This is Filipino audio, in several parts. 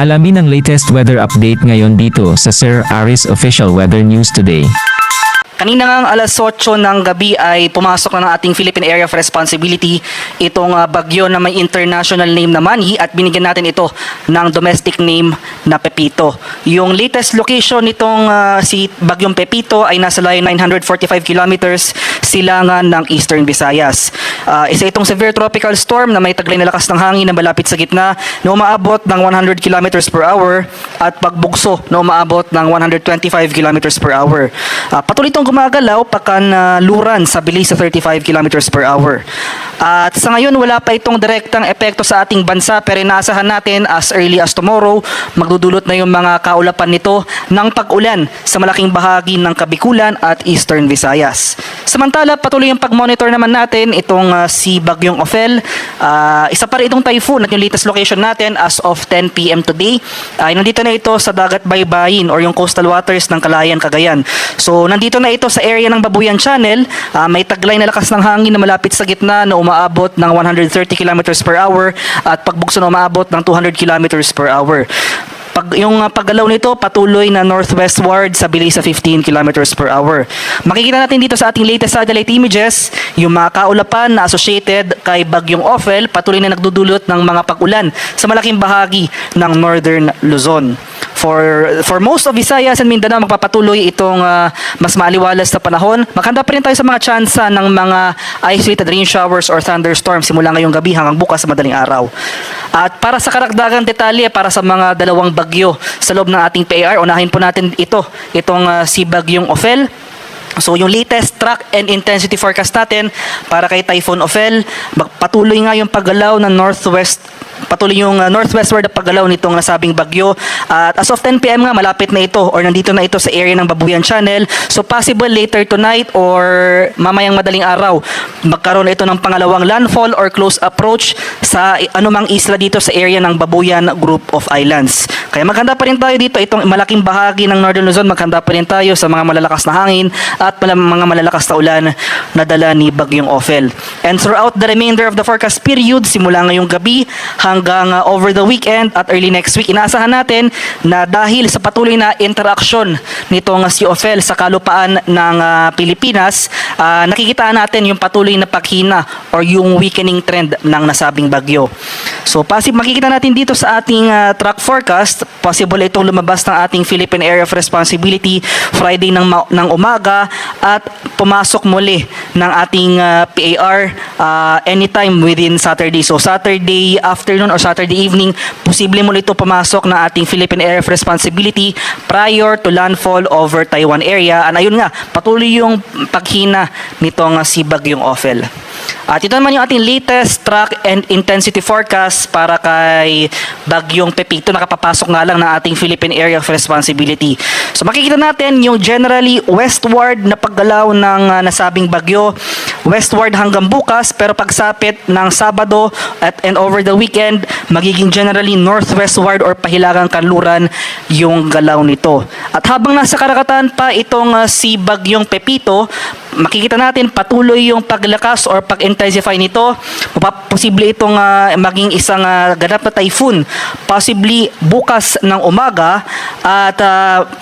Alamin ang latest weather update ngayon dito sa Sir Aris Official Weather News Today. Kanina nga alas 8 ng gabi ay pumasok na ng ating Philippine Area of Responsibility itong bagyo na may international name na Manny at binigyan natin ito ng domestic name na Pepito. Yung latest location nitong si bagyong Pepito ay nasa layo 945 kilometers silangan ng Eastern Visayas. Isa itong severe tropical storm na may taglay na lakas ng hangin na malapit sa gitna na umaabot ng 100 kilometers per hour at pagbugso na umaabot ng 125 kilometers per hour. Patuloy itong gumagalaw pakanluran sa bilis sa 35 kilometers per hour. At sa ngayon wala pa itong direktang epekto sa ating bansa pero inaasahan natin as early as tomorrow magdudulot na yung mga kaulapan nito ng pag-ulan sa malaking bahagi ng Kabikulan at Eastern Visayas. Samantala patuloy yung pag-monitor naman natin itong si Bagyong Ophel. Isa pa rin itong typhoon at yung latest location natin as of 10 PM today ay nandito na ito sa dagat baybayin or yung coastal waters ng Calayan, Cagayan. So nandito na ito sa area ng Babuyan Channel. May taglay na lakas ng hangin na malapit sa gitna na umaabot ng 130 kilometers per hour at pagbugso na umaabot ng 200 kilometers per hour. Yung paggalaw nito patuloy na northwestward sa bilis sa 15 kilometers per hour. Makikita natin dito sa ating latest satellite images yung mga kaulapan na associated kay Bagyong Ophel patuloy na nagdudulot ng mga pag-ulan sa malaking bahagi ng northern Luzon. For most of Visayas and Mindanao magpapatuloy itong mas maaliwalas na panahon. Maghanda pa rin tayo sa mga tsansa ng mga isolated rain showers or thunderstorms simula ngayong gabi hanggang bukas sa madaling araw. At para sa karagdagang detalye para sa mga dalawang bagyo sa loob ng ating PAR, unahin po natin itong si Bagyong Ophel. So yung latest track and intensity forecast natin para kay Typhoon Ophel, patuloy nga yung paggalaw ng northwestward na paggalaw nitong nasabing bagyo at as of 10 PM nga malapit na ito or nandito na ito sa area ng Babuyan Channel. So possible later tonight or mamayang madaling araw magkaroon na ito ng pangalawang landfall or close approach sa anumang isla dito sa area ng Babuyan Group of Islands. Kaya maghanda pa rin tayo dito itong malaking bahagi ng Northern Luzon, maghanda pa rin tayo sa mga malalakas na hangin at mga malalakas na ulan na dala ni Bagyong Ophel. And throughout the remainder of the forecast period simula ngayong gabi hanggang over the weekend at early next week, inaasahan natin na dahil sa patuloy na interaksyon nitong si Ophel sa kalupaan ng Pilipinas, nakikitaan natin yung patuloy na paghina or yung weakening trend ng nasabing bagyo. So makikita natin dito sa ating track forecast, possible itong lumabas ng ating Philippine Area of Responsibility Friday ng umaga at pumasok muli ng ating PAR anytime within Saturday. So Saturday afternoon or Saturday evening, posible muli ito pumasok ng ating Philippine Area of Responsibility prior to landfall over Taiwan area. And ayun nga, patuloy yung paghina nitong si Bagyong Ophel. At ito naman yung ating latest track and intensity forecast para kay Bagyong Pepito. Nakapapasok nga lang ng ating Philippine Area of Responsibility. So makikita natin yung generally westward na paggalaw ng nasabing bagyo, westward hanggang bukas, pero pagsapit ng Sabado and over the weekend, magiging generally northwestward or pahilagang kanluran yung galaw nito. At habang nasa karagatan pa itong si Bagyong Pepito, makikita natin patuloy yung paglakas or pag-intensify nito. Posible itong maging isang ganap na typhoon possibly bukas ng umaga at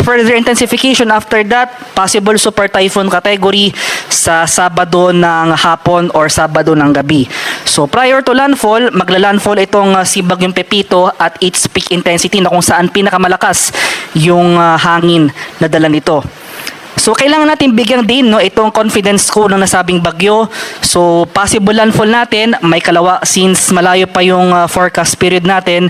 further intensification after that, possible super typhoon category sa Sabado ng hapon or Sabado ng gabi. So prior to landfall, magla-landfall itong si Bagyong Pepito at its peak intensity na kung saan pinakamalakas yung hangin na dala nito. So kailangan natin bigyan din itong confidence score ng nasabing bagyo. So possible landfall natin, may kalawa since malayo pa yung forecast period natin.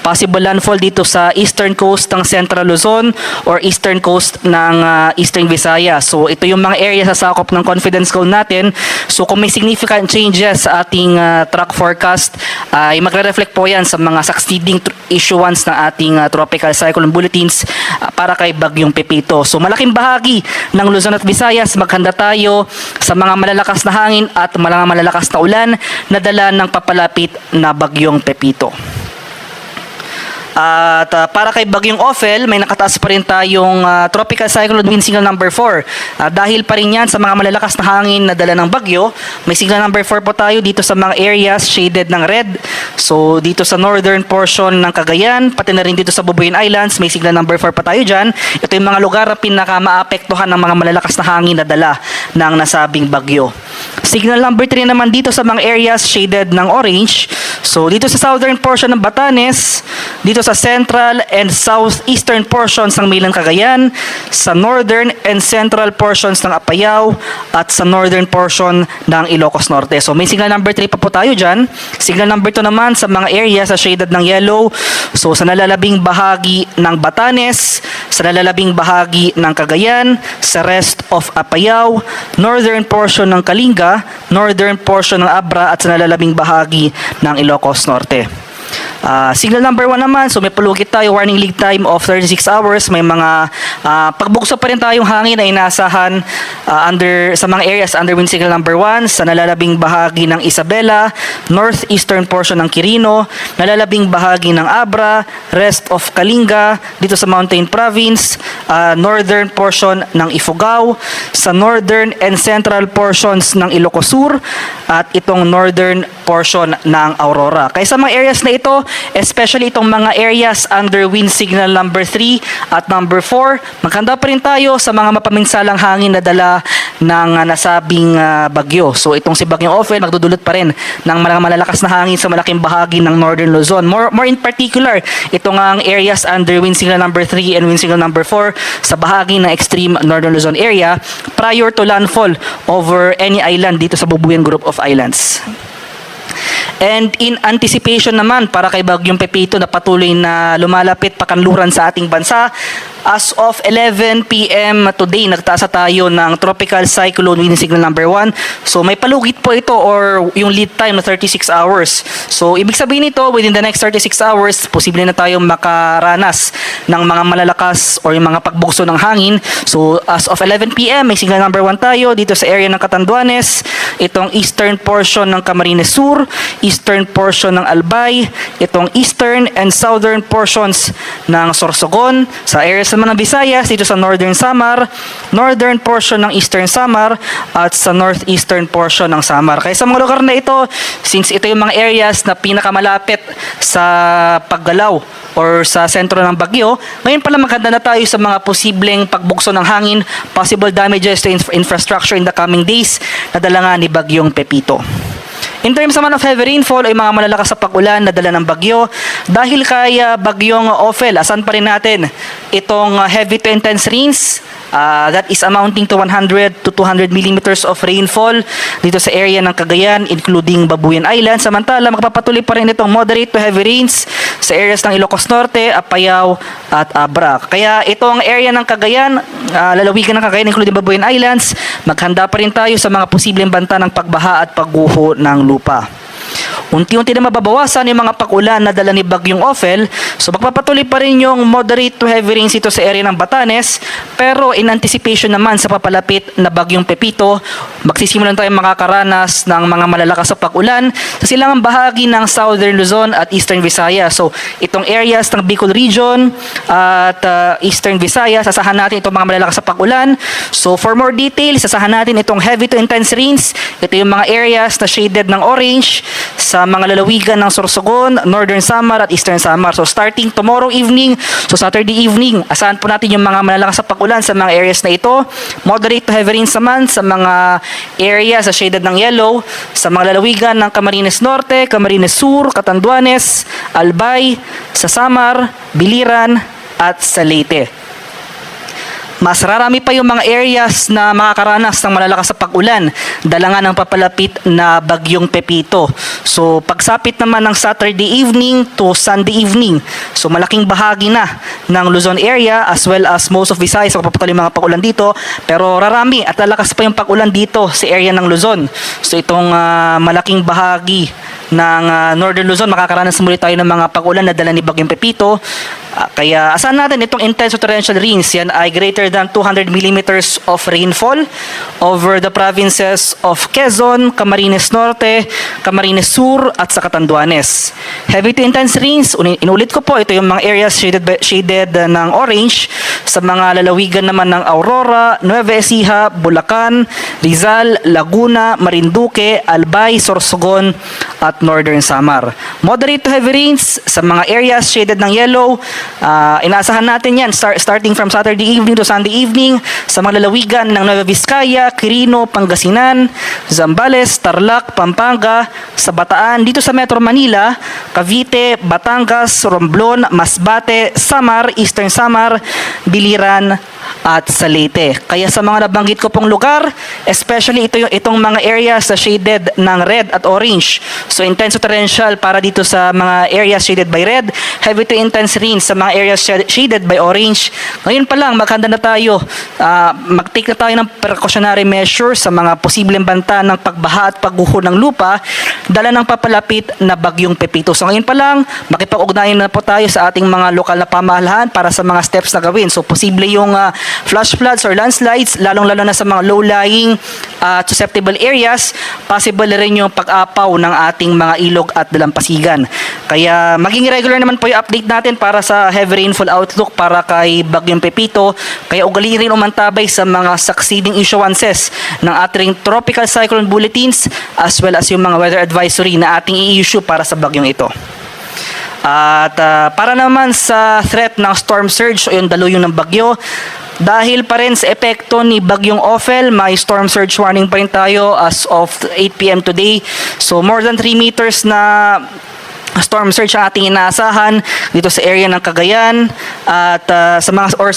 Possible landfall dito sa eastern coast ng Central Luzon or eastern coast ng Eastern Visayas. So ito yung mga area sa sakop ng confidence score natin. So kung may significant changes sa ating track forecast, ay magre-reflect po yan sa mga succeeding issuance ng ating tropical cyclone bulletins para kay Bagyong Pepito. So malaking bahagi ng Luzon at Visayas, maghanda tayo sa mga malalakas na hangin at mga malalakas na ulan na dala ng papalapit na Bagyong Pepito. At para kay Bagyong Ophel, may nakataas pa rin tayong Tropical Cyclone Wind Signal number 4. Dahil pa rin yan sa mga malalakas na hangin na dala ng bagyo, may signal number 4 po tayo dito sa mga areas shaded ng red. So dito sa northern portion ng Cagayan, pati na rin dito sa Bubuyan Islands, may signal number 4 pa tayo dyan. Ito yung mga lugar na pinaka-maapektuhan ng mga malalakas na hangin na dala ng nasabing bagyo. Signal number 3 naman dito sa mga areas shaded ng orange. So dito sa southern portion ng Batanes, dito sa central and southeastern portions ng Milan Cagayan, sa northern and central portions ng Apayao, at sa northern portion ng Ilocos Norte. So may signal number 3 pa po tayo dyan. Signal number 2 naman sa mga areas sa shaded ng yellow. So sa nalalabing bahagi ng Batanes, sa nalalabing bahagi ng Cagayan, sa rest of Apayao, northern portion ng Kalinga, northern portion ng Abra, at sa nalalabing bahagi ng Ilocos Norte. Signal number 1 naman, so may palugit tayo, warning lead time of 36 hours. May mga pagbukso pa rin tayong hangin na inasahan sa mga areas under wind signal number 1, sa nalalabing bahagi ng Isabela, northeastern portion ng Quirino, nalalabing bahagi ng Abra, rest of Kalinga, dito sa Mountain Province, northern portion ng Ifugao, sa northern and central portions ng Ilocos Sur, at itong northern portion ng Aurora. Kaya sa mga areas na ito, especially itong mga areas under wind signal number 3 at number 4, maganda pa rin tayo sa mga mapaminsalang hangin na dala ng nasabing bagyo. So itong si Bagyong Ophel, magdudulot pa rin ng mga malalakas na hangin sa malaking bahagi ng northern Luzon. More in particular, itong ang areas under wind signal number 3 and wind signal number 4 sa bahagi ng extreme northern Luzon area prior to landfall over any island dito sa Bubuyan Group of Islands. And in anticipation naman para kay Bagyong Pepito na patuloy na lumalapit pakanluran sa ating bansa, as of 11 p.m. today, nagtaasa tayo ng Tropical Cyclone Wind Signal number 1. So may palugit po ito or yung lead time na 36 hours. So ibig sabihin nito, within the next 36 hours, posible na tayong makaranas ng mga malalakas or yung mga pagbugso ng hangin. So as of 11 p.m., may signal number 1 tayo dito sa area ng Catanduanes, itong eastern portion ng Camarines Sur, eastern portion ng Albay, itong eastern and southern portions ng Sorsogon, sa areas naman ng Visayas, dito sa northern Samar, northern portion ng eastern Samar, at sa northeastern portion ng Samar. Kaya sa mga lugar na ito, since ito yung mga areas na pinakamalapit sa paggalaw or sa sentro ng bagyo, ngayon pala maganda na tayo sa mga posibleng pagbugso ng hangin, possible damages to infrastructure in the coming days na dala nga ni Bagyong Pepito. In terms naman of heavy rainfall ay mga malalakas sa pag-ulan na dala ng bagyo. Dahil kay Bagyong Ophel, asan pa rin natin itong heavy to intense rains that is amounting to 100 to 200 millimeters of rainfall dito sa area ng Cagayan including Babuyan Island. Samantala, magpapatuloy pa rin itong moderate to heavy rains sa areas ng Ilocos Norte, Apayao at Abra. Kaya itong area ng Cagayan, lalawigan ng Cagayan including Babuyan Islands, maghanda pa rin tayo sa mga posibleng banta ng pagbaha at pagguho ng lupa. Unti-unti na mababawasan yung mga pag-ulan na dala ni Bagyong Ophel. So magpapatuloy pa rin yung moderate to heavy rains ito sa area ng Batanes. Pero in anticipation naman sa papalapit na Bagyong Pepito, magsisimulan tayong makakaranas ng mga malalakas sa pag-ulan sa silangang bahagi ng southern Luzon at eastern Visayas. So itong areas ng Bicol region at eastern Visayas, sasahan natin itong mga malalakas sa pag-ulan. So for more details, sasahan natin itong heavy to intense rains. Ito yung mga areas na shaded ng orange sa mga lalawigan ng Sorsogon, Northern Samar at Eastern Samar. So starting tomorrow evening, so Saturday evening, asahan po natin yung mga malalakas sa pag-ulan sa mga areas na ito. Moderate to heavy rains naman sa mga areas sa shaded ng yellow, sa mga lalawigan ng Camarines Norte, Camarines Sur, Catanduanes, Albay, sa Samar, Biliran at sa Leyte. Mas rarami pa yung mga areas na makakaranas ng malalakas sa pag-ulan, dala nga ng papalapit na Bagyong Pepito. So pagsapit naman ng Saturday evening to Sunday evening, so malaking bahagi na ng Luzon area as well as most of Visayas, magpapatuloy mga pag-ulan dito, pero rarami at lalakas pa yung pag-ulan dito sa area ng Luzon. So itong malaking bahagi ng Northern Luzon, makakaranas muli tayo ng mga pag-ulan na dala ni Bagyong Pepito. Kaya asahan natin itong intense torrential rains, yan ay greater greater than 200 millimeters of rainfall over the provinces of Quezon, Camarines Norte, Camarines Sur, at sa Catanduanes. Heavy to intense rains, inulit ko po, ito yung mga areas shaded ng orange. Sa mga lalawigan naman ng Aurora, Nueva Ecija, Bulacan, Rizal, Laguna, Marinduque, Albay, Sorsogon, at Northern Samar. Moderate to heavy rains sa mga areas shaded ng yellow. Inaasahan natin yan starting from Saturday evening to Sunday evening sa mga lalawigan ng Nueva Vizcaya, Quirino, Pangasinan, Zambales, Tarlac, Pampanga, sa Bataan, dito sa Metro Manila, Cavite, Batangas, Romblon, Masbate, Samar, Eastern Samar, Biliran, at sa Leyte. Kaya sa mga nabanggit ko pong lugar, especially itong mga areas na shaded ng red at orange. So intense to torrential para dito sa mga areas shaded by red, heavy to intense rains sa mga areas shaded by orange. Ngayon pa lang, maghanda na tayo. Mag-take na tayo ng precautionary measures sa mga posibleng banta ng pagbaha at pagguho ng lupa dala ng papalapit na bagyong Pepito. So ngayon pa lang, makipag-ugnayan na po tayo sa ating mga lokal na pamahalaan para sa mga steps na gawin. So posible yung flash floods or landslides, lalong-lalo na sa mga low-lying susceptible areas, possible rin yung pag-apaw ng ating mga ilog at dalampasigan. Kaya maging regular naman po yung update natin para sa heavy rainfall outlook para kay Bagyong Pepito. Kaya ugaliin rin umantabay sa mga succeeding issuances ng ating tropical cyclone bulletins as well as yung mga weather advisory na ating i-issue para sa bagyong ito. At para naman sa threat ng storm surge o yung daluyong ng bagyo, dahil pa rin sa epekto ni Bagyong Ophel, may storm surge warning pa rin tayo as of 8 p.m. today. So more than 3 meters na storm surge ang ating inaasahan dito sa area ng Cagayan at sa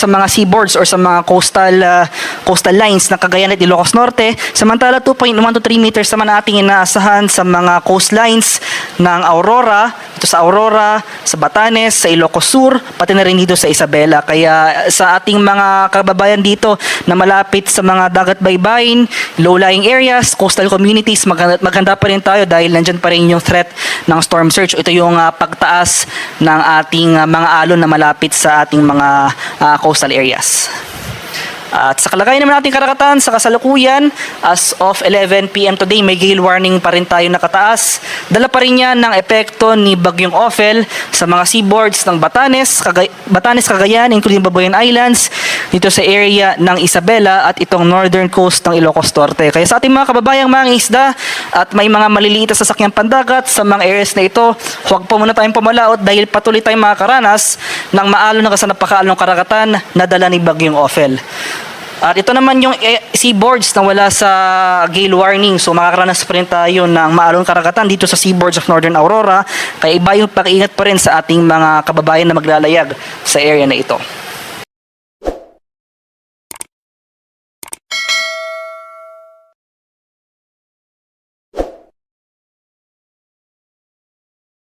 mga seaboards or sa mga coastal lines ng Cagayan at Ilocos Norte. Samantala 2.1 to 3 meters naman ang ating inaasahan sa mga coastlines ng Aurora, dito sa Aurora, sa Batanes, sa Ilocos Sur, pati na rin dito sa Isabela. Kaya sa ating mga kababayan dito na malapit sa mga dagat baybayin, low-lying areas, coastal communities, maganda pa rin tayo dahil nandyan pa rin yung threat ng storm surge. Ito yung pagtaas ng ating mga alon na malapit sa ating mga coastal areas. At sa kalagayan naman natin Karagatan, sa kasalukuyan, as of 11 p.m. today, may gale warning pa rin tayo nakataas. Dala pa rin yan ng epekto ni Bagyong Ophel sa mga seaboards ng Batanes, Cagayan, including Babuyan Islands, dito sa area ng Isabela at itong northern coast ng Ilocos Norte. Kaya sa ating mga kababayang mga isda at may mga maliliit na sasakyang pandagat sa mga areas na ito, huwag po muna tayong pumalaot dahil patuloy tayong makakaranas ng maalon na kasanapakaalong karagatan na dala ni Bagyong Ophel. At ito naman yung seaboards na wala sa gale warning. So makakaranas pa rin tayo ng maalon karagatan dito sa seaboards of Northern Aurora. Kaya iba yung pag-iingat pa rin sa ating mga kababayan na maglalayag sa area na ito.